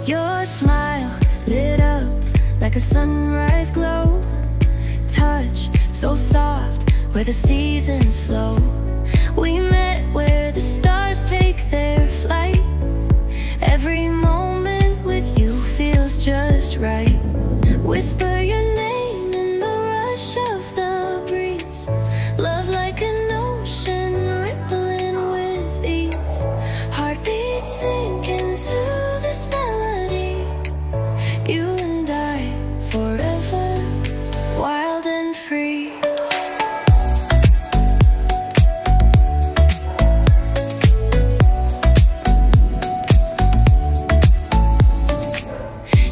Your smile lit up like a sunrise glow. Touch so soft where the seasons flow. We met where the stars take their flight. Every moment with you feels just right. Whisper your name in the rush of the breeze. Love like an ocean rippling with ease. Heartbeats sink into this melody. You and I forever, wild and free.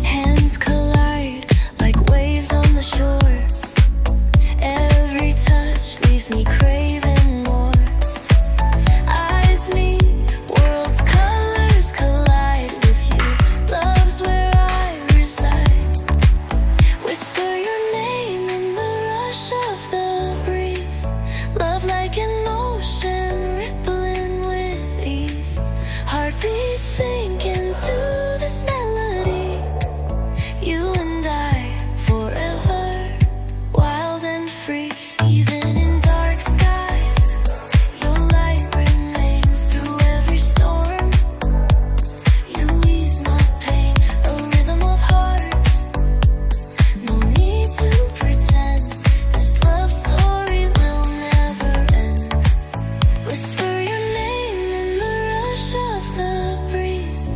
Hands collide like waves on the shore. Every touch leaves me craving more. Eyes meet, worlds' colors collide with you. Love's where I reside. Whisper your name in the rush of the breeze. Love like an ocean rippling with ease. Heartbeats sink into this melody. You and I forever, wild and free. Even in dark skies, your light remains through every storm. You ease my pain, a rhythm of hearts. No need to pretend, this love story will never end. Whisper your name in the rush of the breeze.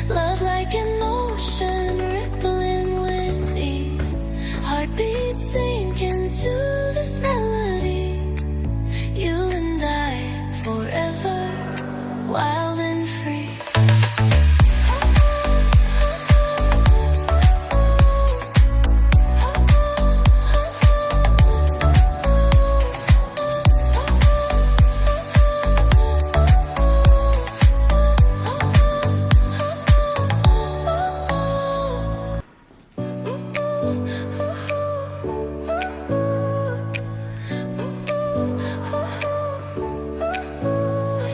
Love like an ocean rippling with ease. Heartbeats sink into this melody. You and I forever, wild and free.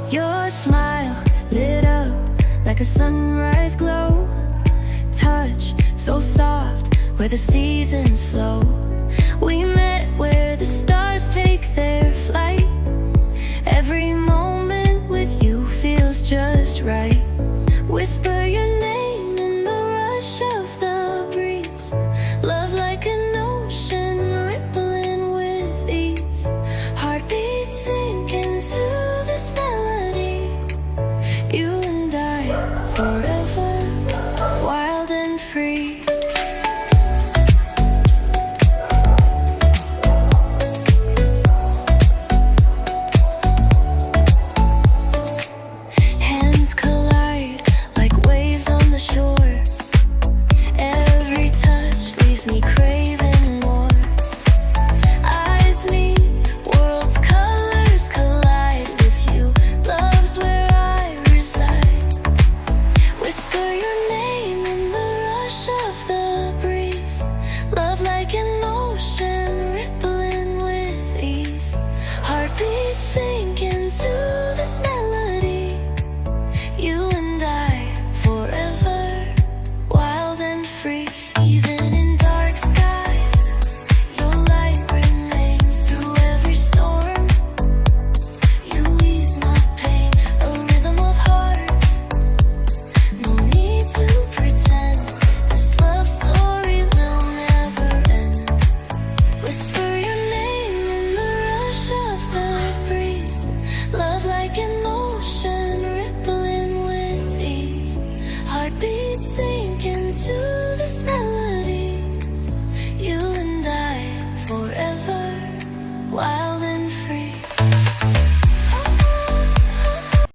Your smile lit up like a sunrise glow. Touch so soft where the seasons flow. We met where the stars take their flight. Every moment with you feels just right. Whisper your name in the rush of the breeze. Love like an ocean rippling with ease. Heartbeats sink into this melody. You and I forever, wild and free. Hands collide like waves on the shore. Every touch leaves me craving more. Eyes meet, worlds' colors collide with you. Love's where I reside. Whisper your name in the rush of the breeze. Love like an ocean rippling with ease. Heartbeats sing